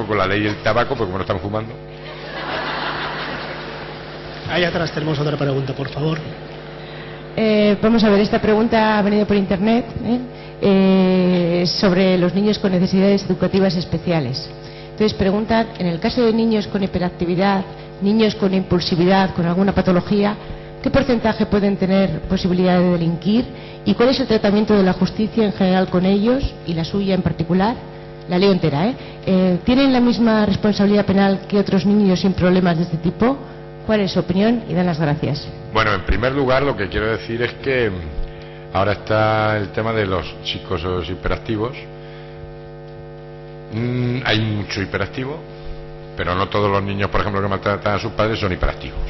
poco con la ley del tabaco, porque como no están fumando. Ahí atrás tenemos otra pregunta, por favor. Vamos a ver, esta pregunta ha venido por internet, sobre los niños con necesidades educativas especiales. Entonces preguntan, en el caso de niños con hiperactividad, niños con impulsividad, con alguna patología, ¿qué porcentaje pueden tener posibilidad de delinquir? ¿Y cuál es el tratamiento de la justicia en general con ellos, y la suya en particular? La leo entera, ¿tienen la misma responsabilidad penal que otros niños sin problemas de este tipo? ¿Cuál es su opinión? Y dan las gracias. Bueno, en primer lugar, lo que quiero decir es que ahora está el tema de los chicos hiperactivos. Hay mucho hiperactivo, pero no todos los niños, por ejemplo, que maltratan a sus padres son hiperactivos.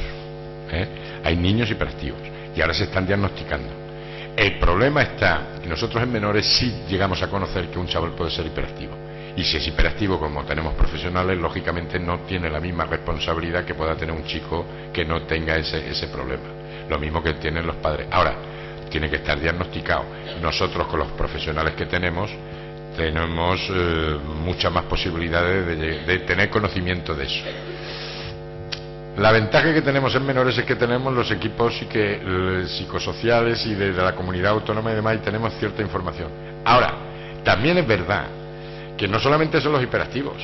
Hay niños hiperactivos y ahora se están diagnosticando. El problema está que nosotros en menores sí llegamos a conocer que un chaval puede ser hiperactivo. Y si es hiperactivo, como tenemos profesionales, lógicamente no tiene la misma responsabilidad que pueda tener un chico que no tenga ese problema. Lo mismo que tienen los padres. Ahora, tiene que estar diagnosticado. Nosotros, con los profesionales que tenemos muchas más posibilidades de tener conocimiento de eso. La ventaja que tenemos en menores es que tenemos los equipos psicosociales y de la comunidad autónoma y demás, y tenemos cierta información. Ahora, también es verdad que no solamente son los hiperactivos.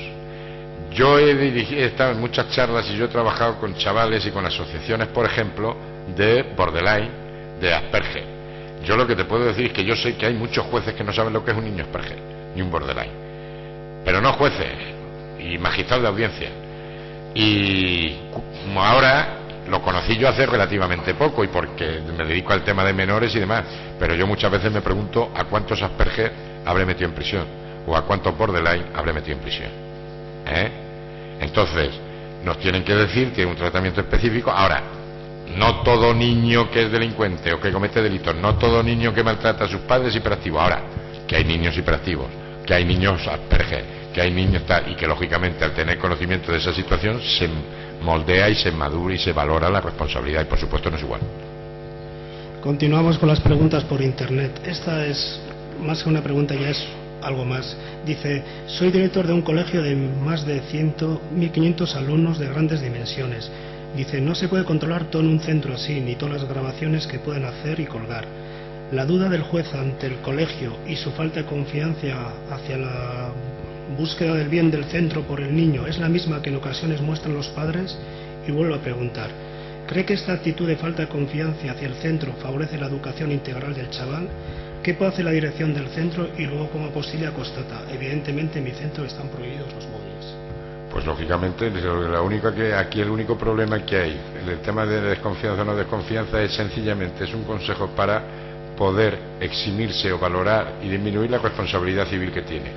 Yo he estado en muchas charlas y yo he trabajado con chavales y con asociaciones, por ejemplo, de borderline, de Asperger. Yo lo que te puedo decir es que yo sé que hay muchos jueces que no saben lo que es un niño Asperger ni un borderline, pero no jueces y magistrados de audiencia. Y como ahora lo conocí yo hace relativamente poco, y porque me dedico al tema de menores y demás, pero yo muchas veces me pregunto a cuántos Asperger habré metido en prisión, o a cuántos borderline habré metido en prisión. Entonces nos tienen que decir que hay un tratamiento específico. Ahora, no todo niño que es delincuente o que comete delitos, no todo niño que maltrata a sus padres es hiperactivo. Ahora, que hay niños hiperactivos, que hay niños Asperger, que hay niños tal, y que lógicamente al tener conocimiento de esa situación se moldea y se madura y se valora la responsabilidad, y por supuesto no es igual. Continuamos con las preguntas por internet. Esta es más que una pregunta, ya es algo más. Dice: soy director de un colegio de más de 1.500 alumnos de grandes dimensiones. Dice: no se puede controlar todo en un centro así, ni todas las grabaciones que pueden hacer y colgar. La duda del juez ante el colegio y su falta de confianza hacia la búsqueda del bien del centro por el niño es la misma que en ocasiones muestran los padres. Y vuelvo a preguntar: ¿cree que esta actitud de falta de confianza hacia el centro favorece la educación integral del chaval? ¿Qué puede hacer la dirección del centro? Y luego, como Apostilla constata, evidentemente en mi centro están prohibidos los móviles. Pues lógicamente, aquí el único problema que hay, el tema de desconfianza o no desconfianza, es sencillamente un consejo para poder eximirse o valorar y disminuir la responsabilidad civil que tiene.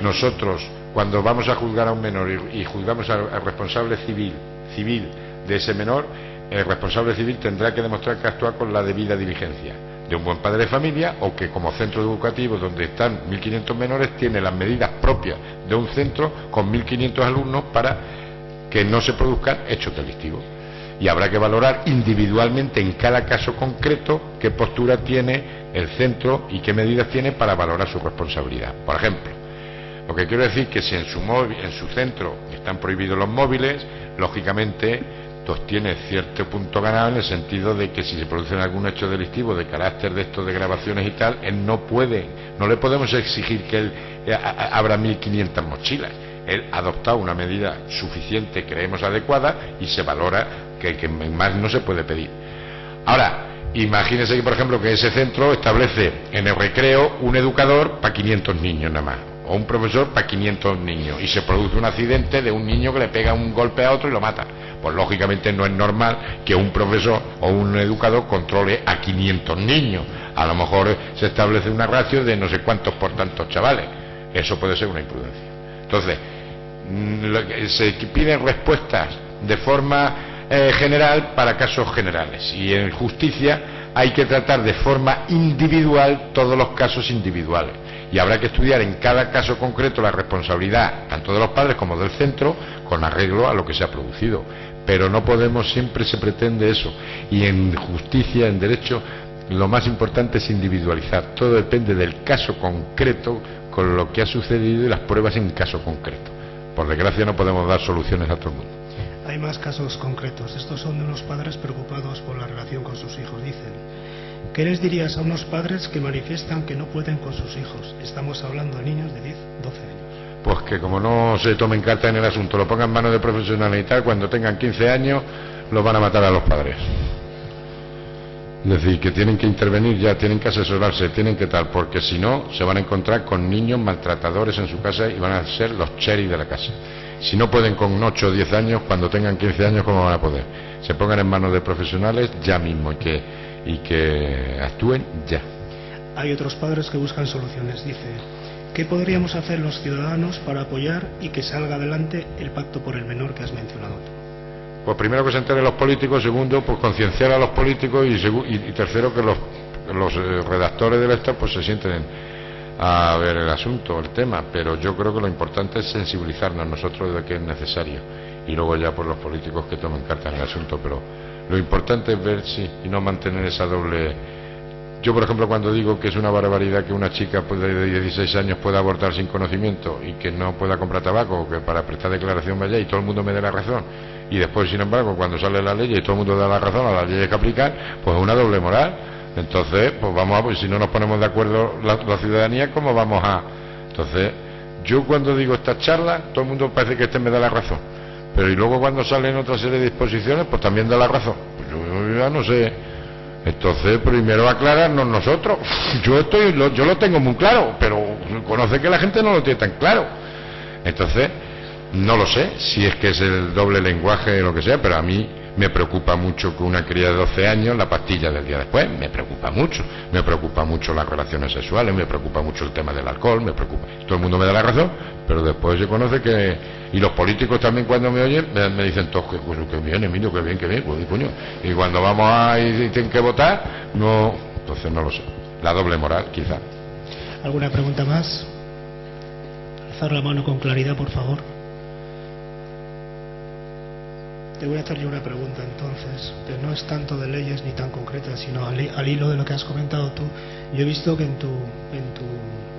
Nosotros, cuando vamos a juzgar a un menor y juzgamos al responsable civil de ese menor, el responsable civil tendrá que demostrar que actúa con la debida diligencia de un buen padre de familia, o que como centro educativo donde están 1.500 menores tiene las medidas propias de un centro con 1.500 alumnos para que no se produzcan hechos delictivos. Y habrá que valorar individualmente en cada caso concreto qué postura tiene el centro y qué medidas tiene para valorar su responsabilidad. Por ejemplo, lo que quiero decir es que si en su centro están prohibidos los móviles, lógicamente tiene cierto punto ganado, en el sentido de que si se produce algún hecho delictivo de carácter de estos de grabaciones y tal, él no le podemos exigir que él abra 1.500 mochilas. Él ha adoptado una medida suficiente, creemos adecuada, y se valora que más no se puede pedir. Ahora, imagínese que, por ejemplo, que ese centro establece en el recreo un educador para 500 niños nada más, o un profesor para 500 niños, y se produce un accidente de un niño que le pega un golpe a otro y lo mata. Pues lógicamente no es normal que un profesor o un educador controle a 500 niños. A lo mejor se establece una ratio de no sé cuántos por tantos chavales. Eso puede ser una imprudencia. Entonces, se piden respuestas de forma general para casos generales, y en justicia hay que tratar de forma individual todos los casos individuales, y habrá que estudiar en cada caso concreto la responsabilidad tanto de los padres como del centro, con arreglo a lo que se ha producido. Pero no podemos, siempre se pretende eso, y en justicia, en derecho, lo más importante es individualizar. Todo depende del caso concreto, con lo que ha sucedido y las pruebas en caso concreto. por desgracia no podemos dar soluciones a todo el mundo. Hay más casos concretos. Estos son de unos padres preocupados por la relación con sus hijos. Dicen: ¿qué les dirías a unos padres que manifiestan que no pueden con sus hijos? Estamos hablando de niños de 10, 12 años. Pues que como no se tomen carta en el asunto, lo pongan en manos de profesionales y tal, cuando tengan 15 años los van a matar a los padres. Es decir, que tienen que intervenir ya, tienen que asesorarse, tienen que tal, porque si no se van a encontrar con niños maltratadores en su casa y van a ser los cheris de la casa. Si no pueden con 8 o 10 años, cuando tengan 15 años, ¿cómo van a poder? Se pongan en manos de profesionales ya mismo y que actúen ya. Hay otros padres que buscan soluciones. Dice: ¿qué podríamos hacer los ciudadanos para apoyar y que salga adelante el pacto por el menor que has mencionado tú? Pues primero que se enteren los políticos, segundo, pues concienciar a los políticos y tercero que los redactores del Estado pues se sienten a ver el asunto, el tema, pero yo creo que lo importante es sensibilizarnos nosotros de que es necesario y luego ya por los políticos que tomen cartas en el asunto, pero lo importante es ver y no mantener esa doble. Yo, por ejemplo, cuando digo que es una barbaridad que una chica de 16 años pueda abortar sin conocimiento y que no pueda comprar tabaco, o que para prestar declaración vaya y todo el mundo me dé la razón, y después, sin embargo, cuando sale la ley y todo el mundo da la razón a las leyes que aplicar, pues es una doble moral. Entonces, pues pues si no nos ponemos de acuerdo la ciudadanía, ¿cómo vamos a...? Entonces, yo cuando digo estas charlas, todo el mundo parece que me da la razón, pero y luego cuando salen otra serie de disposiciones, pues también da la razón. Pues yo ya no sé. Entonces, primero aclararnos nosotros. Yo lo tengo muy claro, pero conoce que la gente no lo tiene tan claro. Entonces, no lo sé si es que es el doble lenguaje o lo que sea, pero a mí me preocupa mucho que una cría de 12 años, la pastilla del día después, me preocupa mucho las relaciones sexuales, me preocupa mucho el tema del alcohol, me preocupa. Todo el mundo me da la razón, pero después se conoce que... Y los políticos también cuando me oyen me dicen todos que bien, Emilio, que bien, pues, coño. Y cuando vamos a y tienen que votar, no, entonces no lo sé. La doble moral, quizá. ¿Alguna pregunta más? Alzar la mano con claridad, por favor. Te voy a hacer yo una pregunta entonces, que no es tanto de leyes ni tan concreta, sino al hilo de lo que has comentado tú. Yo he visto que en tu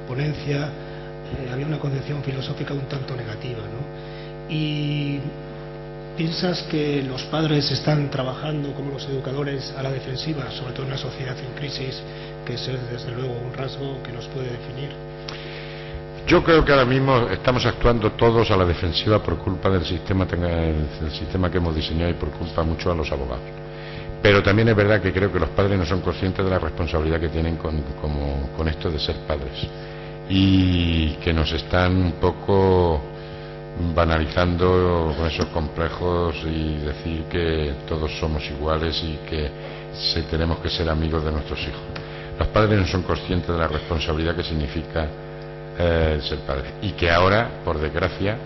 ponencia había una concepción filosófica un tanto negativa, ¿no? Y piensas que los padres están trabajando como los educadores a la defensiva, sobre todo en una sociedad en crisis, que es desde luego un rasgo que nos puede definir. Yo creo que ahora mismo estamos actuando todos a la defensiva por culpa del sistema que hemos diseñado y por culpa mucho a los abogados. Pero también es verdad que creo que los padres no son conscientes de la responsabilidad que tienen con esto de ser padres y que nos están un poco banalizando con esos complejos y decir que todos somos iguales y que tenemos que ser amigos de nuestros hijos. Los padres no son conscientes de la responsabilidad que significa ser padre y que ahora, por desgracia,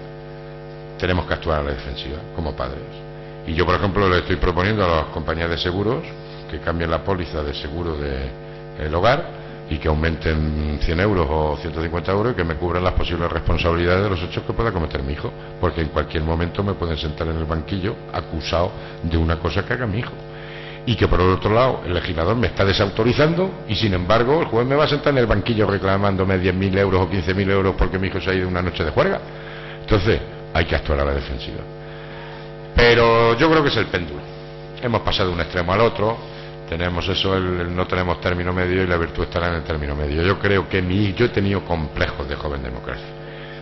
tenemos que actuar a la defensiva como padres. Y yo, por ejemplo, le estoy proponiendo a las compañías de seguros que cambien la póliza de seguro del hogar y que aumenten 100 euros o 150 euros y que me cubran las posibles responsabilidades de los hechos que pueda cometer mi hijo, porque en cualquier momento me pueden sentar en el banquillo acusado de una cosa que haga mi hijo. Y que por el otro lado el legislador me está desautorizando y sin embargo el juez me va a sentar en el banquillo reclamándome 10.000 euros o 15.000 euros porque mi hijo se ha ido una noche de juerga. Entonces hay que actuar a la defensiva. Pero yo creo que es el péndulo. Hemos pasado de un extremo al otro. Tenemos eso, no tenemos término medio y la virtud estará en el término medio. Yo creo que yo he tenido complejos de joven democracia.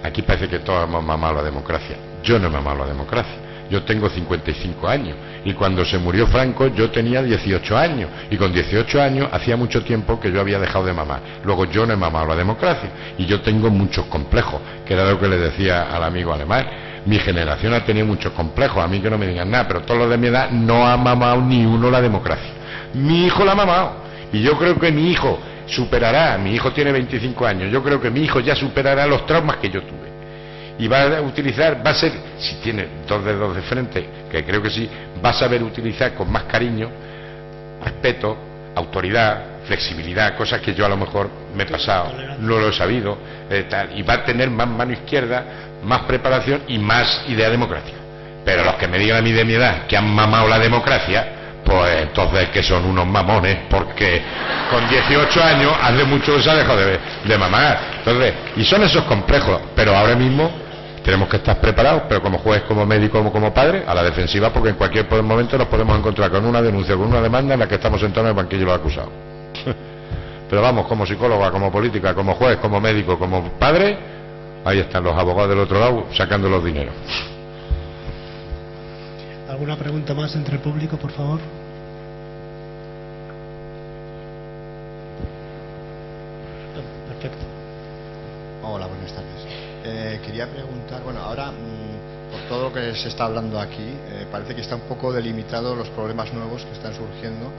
Aquí parece que todos hemos mamado la democracia. Yo no he mamado la democracia. Yo tengo 55 años y cuando se murió Franco yo tenía 18 años y con 18 años hacía mucho tiempo que yo había dejado de mamar. Luego yo no he mamado la democracia y yo tengo muchos complejos, que era lo que le decía al amigo alemán. Mi generación ha tenido muchos complejos, a mí que no me digan nada, pero todos los de mi edad no ha mamado ni uno la democracia. Mi hijo la ha mamado y yo creo que mi hijo superará, mi hijo tiene 25 años, yo creo que mi hijo ya superará los traumas que yo tuve. Y va a ser, si tiene dos dedos de frente, que creo que sí, va a saber utilizar con más cariño, respeto, autoridad, flexibilidad, cosas que yo a lo mejor me he pasado, no lo he sabido, y va a tener más mano izquierda, más preparación y más idea democrática. Pero los que me digan a mí de mi edad que han mamado la democracia, pues entonces que son unos mamones, porque con 18 años hace mucho que se ha dejado de mamar. Entonces, y son esos complejos, pero ahora mismo tenemos que estar preparados, pero como juez, como médico, como padre, a la defensiva, porque en cualquier momento nos podemos encontrar con una denuncia, con una demanda en la que estamos sentados en el banquillo de los acusados. Pero vamos, como psicóloga, como política, como juez, como médico, como padre, ahí están los abogados del otro lado sacando los dineros. ¿Alguna pregunta más entre el público, por favor? Perfecto. Hola, buenas tardes. Quería preguntar, bueno, ahora por todo lo que se está hablando aquí, parece que está un poco delimitado los problemas nuevos que están surgiendo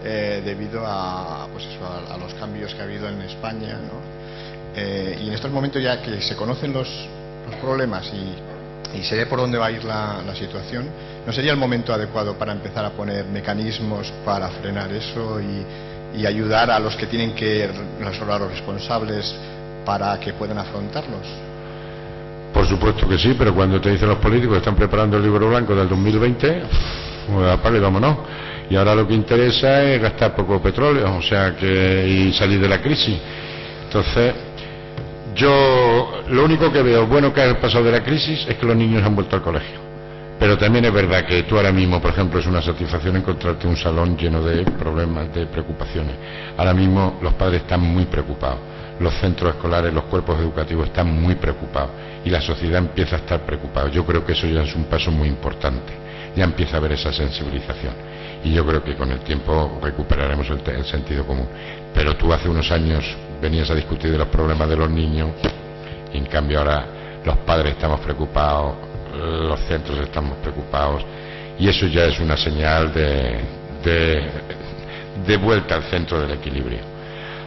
debido a, pues eso, a los cambios que ha habido en España, ¿no? Y en estos momentos ya que se conocen los problemas y se ve por dónde va a ir la situación, ¿no sería el momento adecuado para empezar a poner mecanismos para frenar eso y ayudar a los que tienen que resolver, a los responsables, para que puedan afrontarlos? Por supuesto que sí, pero cuando te dicen los políticos que están preparando el libro blanco del 2020, pues apaga y vámonos. Y ahora lo que interesa es gastar poco petróleo, o sea que, y salir de la crisis. Entonces, yo lo único que veo bueno que ha pasado de la crisis es que los niños han vuelto al colegio. Pero también es verdad que tú ahora mismo, por ejemplo, es una satisfacción encontrarte un salón lleno de problemas, de preocupaciones. Ahora mismo los padres están muy preocupados, los centros escolares, los cuerpos educativos están muy preocupados y la sociedad empieza a estar preocupada. Yo creo que eso ya es un paso muy importante, ya empieza a haber esa sensibilización y yo creo que con el tiempo recuperaremos el sentido común. Pero tú hace unos años venías a discutir de los problemas de los niños y en cambio ahora los padres estamos preocupados, los centros estamos preocupados y eso ya es una señal de vuelta al centro del equilibrio.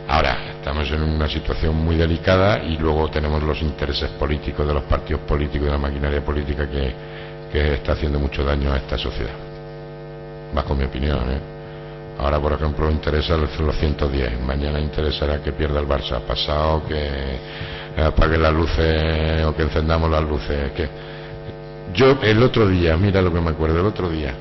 Ahora estamos en una situación muy delicada y luego tenemos los intereses políticos de los partidos políticos, de la maquinaria política que está haciendo mucho daño a esta sociedad, bajo mi opinión, Ahora, por ejemplo, interesa los 110, mañana interesará que pierda el Barça, pasado que apague las luces o que encendamos las luces. Yo el otro día, mira lo que me acuerdo, el otro día,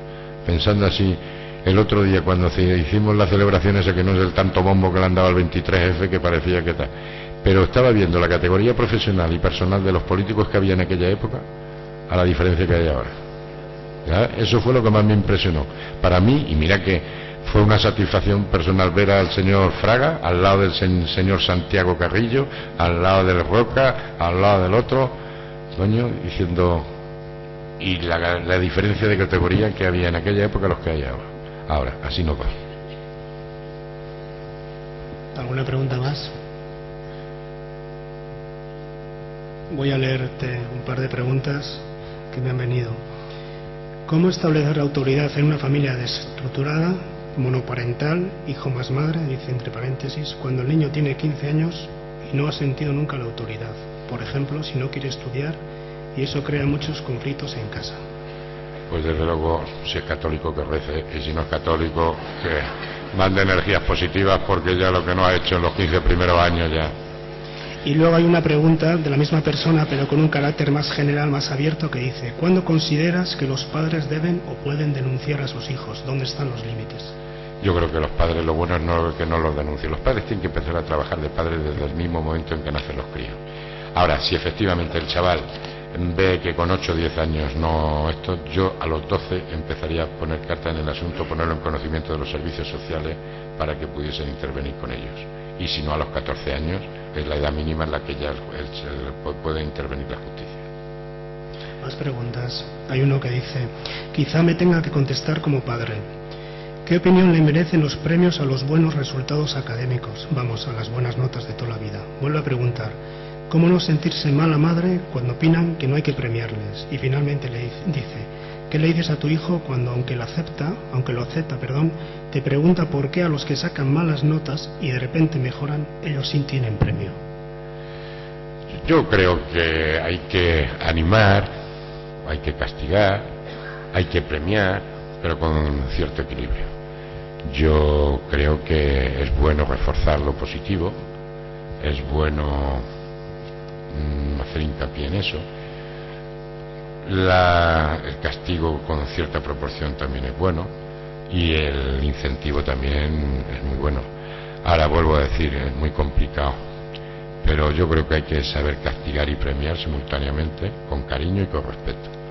pensando así, el otro día cuando hicimos la celebración esa que no es el tanto bombo que le han dado al 23F que parecía que tal, pero estaba viendo la categoría profesional y personal de los políticos que había en aquella época a la diferencia que hay ahora. ¿Ya? Eso fue lo que más me impresionó para mí, y mira que fue una satisfacción personal ver al señor Fraga al lado del señor Santiago Carrillo, al lado del Roca, al lado del otro, coño, diciendo, y la diferencia de categoría que había en aquella época a los que hay ahora. Ahora, así no va. ¿Alguna pregunta más? Voy a leerte un par de preguntas que me han venido. ¿Cómo establecer la autoridad en una familia desestructurada, monoparental, hijo más madre, dice entre paréntesis, cuando el niño tiene 15 años y no ha sentido nunca la autoridad? Por ejemplo, si no quiere estudiar, y eso crea muchos conflictos en casa. Pues desde luego, si es católico que rece, y si no es católico que mande energías positivas, porque ya lo que no ha hecho en los 15 primeros años ya. Y luego hay una pregunta de la misma persona, pero con un carácter más general, más abierto, que dice: ¿cuándo consideras que los padres deben o pueden denunciar a sus hijos? ¿Dónde están los límites? Yo creo que los padres, lo bueno es que no los denuncien. Los padres tienen que empezar a trabajar de padres desde el mismo momento en que nacen los críos. Ahora, si efectivamente el chaval ve que con 8 o 10 años no esto, yo a los 12 empezaría a poner carta en el asunto, ponerlo en conocimiento de los servicios sociales para que pudiesen intervenir con ellos. Y si no, a los 14 años es la edad mínima en la que ya puede intervenir la justicia. Más preguntas. Hay uno que dice: quizá me tenga que contestar como padre. ¿Qué opinión le merecen los premios a los buenos resultados académicos? Vamos, a las buenas notas de toda la vida. Vuelvo a preguntar: ¿cómo no sentirse mala madre cuando opinan que no hay que premiarles? Y finalmente le dice: ¿qué le dices a tu hijo cuando, aunque lo acepta, te pregunta por qué a los que sacan malas notas y de repente mejoran, ellos sí tienen premio? Yo creo que hay que animar, hay que castigar, hay que premiar, pero con cierto equilibrio. Yo creo que es bueno reforzar lo positivo, es bueno hacer hincapié en eso. El castigo con cierta proporción también es bueno y el incentivo también es muy bueno. Ahora vuelvo a decir, es muy complicado, pero yo creo que hay que saber castigar y premiar simultáneamente, con cariño y con respeto.